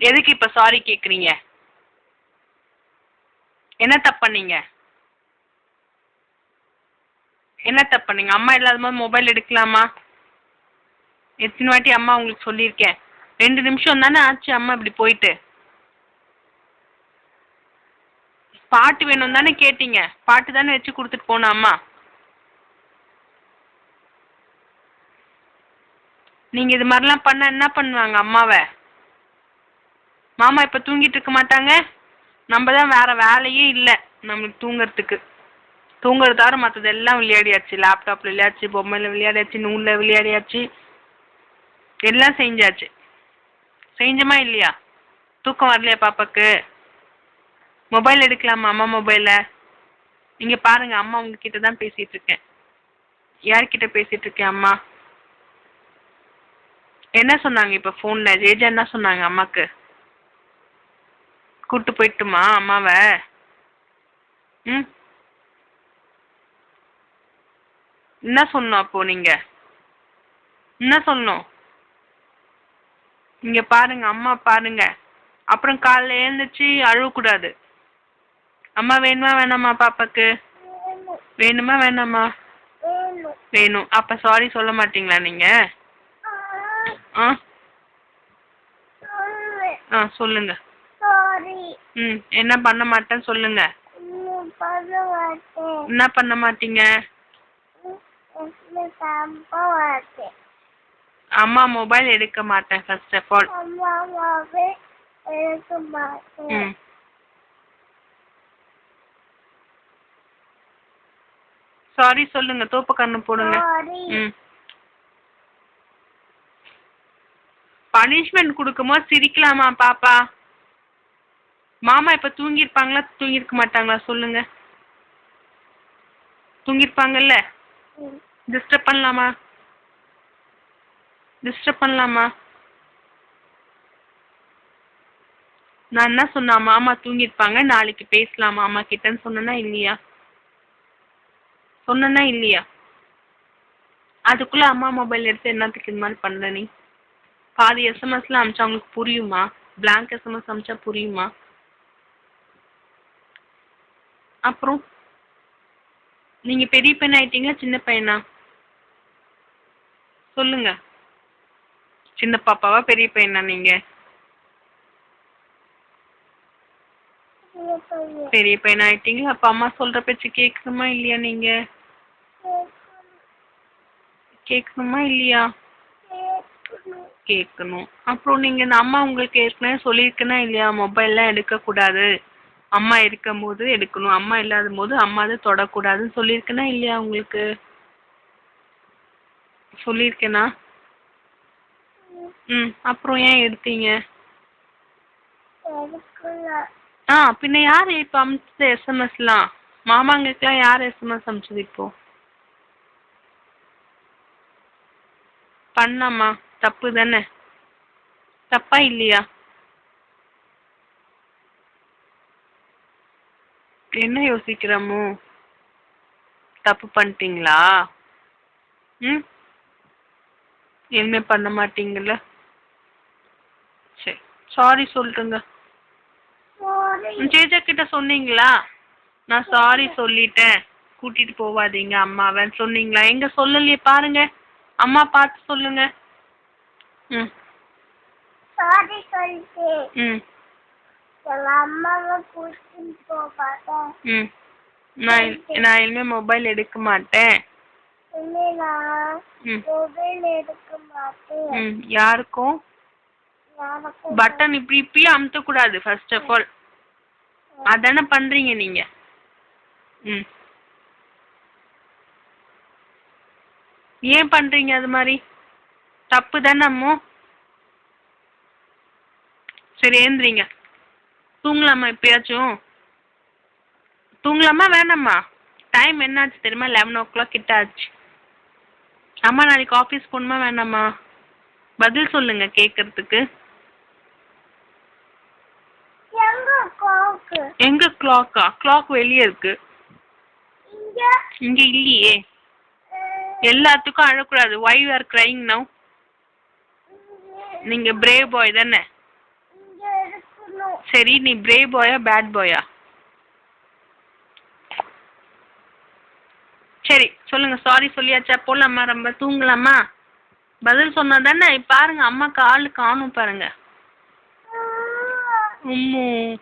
எதுக்கு இப்ப சாரி கேக்குறீங்க? என்ன தப்பு பண்ணீங்க? என்ன தப்பு பண்ணீங்க? அம்மா இல்லாத போது மொபைல் எடுக்கலாமா? எத்தனை வாட்டி அம்மா உங்களுக்கு சொல்லியிருக்கேன். 2 நிமிஷம் தானே ஆச்சு அம்மா இப்படி போயிட்டு. பாட்டு வேணும் தானே கேட்டீங்க. பாட்டு தானே வச்சு கொடுத்துட்டு போன அம்மா. நீங்க இது மாதிரிலாம் பண்ண என்ன பண்ணுவாங்க அம்மாவை? மாமா இப்ப தூங்கிட்டு இருக்க மாட்டாங்க. நம்ம தான் வேற வேலையே இல்லை நம்மளுக்கு தூங்குறதுக்கு. தூங்குறது தவிர மற்றது எல்லாம் விளையாடியாச்சு. லேப்டாப்ல விளையாடிச்சு, பொம்மையில விளையாடியாச்சு, நூலில் விளையாடியாச்சு, எல்லாம் செஞ்சாச்சு. செஞ்சமா இல்லையா? தூக்கம் வரலையா பாப்பாக்கு? மொபைல் எடுக்கலாமா அம்மா மொபைலை? இங்க பாருங்க, அம்மா உங்ககிட்ட தான் பேசிட்டு இருக்கேன். யார்கிட்ட பேசிட்டு இருக்கேன்? அம்மா என்ன சொன்னாங்க இப்ப போன்ல? ஜேஜா என்ன சொன்னாங்க அம்மாக்கு? கூட்டு போயிட்டுமா அம்மாவை? ம், என்ன சொன்னோம் அப்போ? நீங்க என்ன சொன்னோம்? இங்க பாருங்க அம்மா, பாருங்க. அப்புறம் காலைல எழுந்துச்சு அழக்கூடாது. அம்மா வேணுமா வேணாமா பாப்பாக்கு? வேணுமா வேணாமா? வேணும். அப்ப சாரி சொல்ல மாட்டீங்களா நீங்க? ஆ ஆ சொல்லுங்க. ம், என்ன பண்ண மாட்டேன்னு சொல்லுங்க. என்ன பண்ண மாட்டீங்க? அம்மா மொபைல் எடுக்க மாட்டேன் ஃபர்ஸ்ட் ஆஃப் ஆல். ம், சாரி சொல்லுங்க. தோப்பு கண்ணு போடுங்க. ம், பனிஷ்மெண்ட் கொடுக்கும்போது சிரிக்கலாமா பாப்பா? மாமா இப்ப தூங்கிருப்பாங்களா தூங்கிருக்க மாட்டாங்களா சொல்லுங்க? தூங்கிருப்பாங்கல்ல. டிஸ்டர்ப் பண்ணலாமா? டிஸ்டர்ப் பண்ணலாமா? நான் என்ன சொன்னா? மாமா தூங்கிருப்பாங்க, நாளைக்கு பேசலாம் மாமா கிட்டன்னு சொன்னா இல்லையா? சொன்னா இல்லையா? அதுக்குள்ள அம்மா மொபைல் எடுத்து என்னத்துக்கு இது மாதிரி பண்ற நீ? பாதி எஸ்எம்எஸ்ல அமிச்சா அவங்களுக்கு புரியுமா? பிளாங்க் எஸ்எம்எஸ் அமிச்சா புரியுமா? அப்புறம் நீங்க பெரிய பையன் ஆயிட்டீங்க சின்ன பையனா? சொல்லுங்க. சின்ன பாப்பாவா பெரிய பையனா நீங்க? பெரிய பையன் ஆயிட்டீங்க. அப்ப அம்மா சொல்ற பேச்சு கேட்கணுமா இல்லையா? நீங்க கேட்கணுமா இல்லையா? கேட்கணும். அப்புறம் நீங்க அம்மா உங்களுக்கு ஏற்கனவே சொல்லியிருக்கனா இல்லையா? மொபைல்லாம் எடுக்கக்கூடாது, அம்மா இருக்கும் போது எடுக்கணும், அம்மா இல்லாத போது அம்மா அதை தொடக்கூடாதுன்னு சொல்லியிருக்கனா இல்லையா? உங்களுக்கு சொல்லியிருக்கேனா? ம், அப்புறம் ஏன் எடுத்தீங்க? ஆ பின்ன யார் இப்போ அமிச்சது எஸ்எம்எஸ்லாம்? மாமாங்களுக்குலாம் யார் எஸ்எம்எஸ் அமிச்சது இப்போ? பண்ணாமா? தப்பு தானே? தப்பா இல்லையா? என்ன யோசிக்கிறமோ? தப்பு பண்ணிட்டீங்களா? ம், இனிமே பண்ண மாட்டீங்கல்ல? சரி, சாரி சொல்லிட்டுங்க. ஜேஜா கிட்ட சொன்னீங்களா? நான் சாரி சொல்லிட்டேன், கூட்டிட்டு போவாதீங்க அம்மாவன்னு சொன்னீங்களா? எங்க சொல்லலையே பாருங்க. அம்மா பார்த்து சொல்லுங்க. ம் ம் ம், நான் இனிமே மொபைல் எடுக்க மாட்டேன். ம் ம், யாருக்கும் பட்டன் இப்படி இப்படியே அமுத்தக்கூடாது ஃபர்ஸ்ட் ஆஃப் ஆல். அதானே பண்றீங்க நீங்க? ம், ஏன் பண்றீங்க அது மாதிரி? தப்பு தானே அம்மோ? சரி ஏந்திரிங்க. தூங்கலாமா? இப்பயாச்சும் தூங்கலாமா வேணாமா? டைம் என்னாச்சு தெரியுமா? 11 o'clock கிட்ட ஆச்சு. அம்மா நாளைக்கு ஆஃபீஸ் போகணுமா வேணாமா? பதில் சொல்லுங்க கேட்கறதுக்கு. எங்க கிளாக்கா? கிளாக் வெளியே இருக்கு. இங்க இல்லையே. எல்லாத்துக்கும் அழக்கூடாது. why you are crying now? நீங்க பிரேவ் பாய் தானே? சரி, நீ பிரேவ் பாயா பேட் பாயா? சரி சொல்லுங்க, சாரி சொல்லியாச்சா? போலாமா? ரொம்ப தூங்கலாமா? பதில் சொன்னா தானே. பாருங்க அம்மா கால் காணும் பாருங்க. உம்மு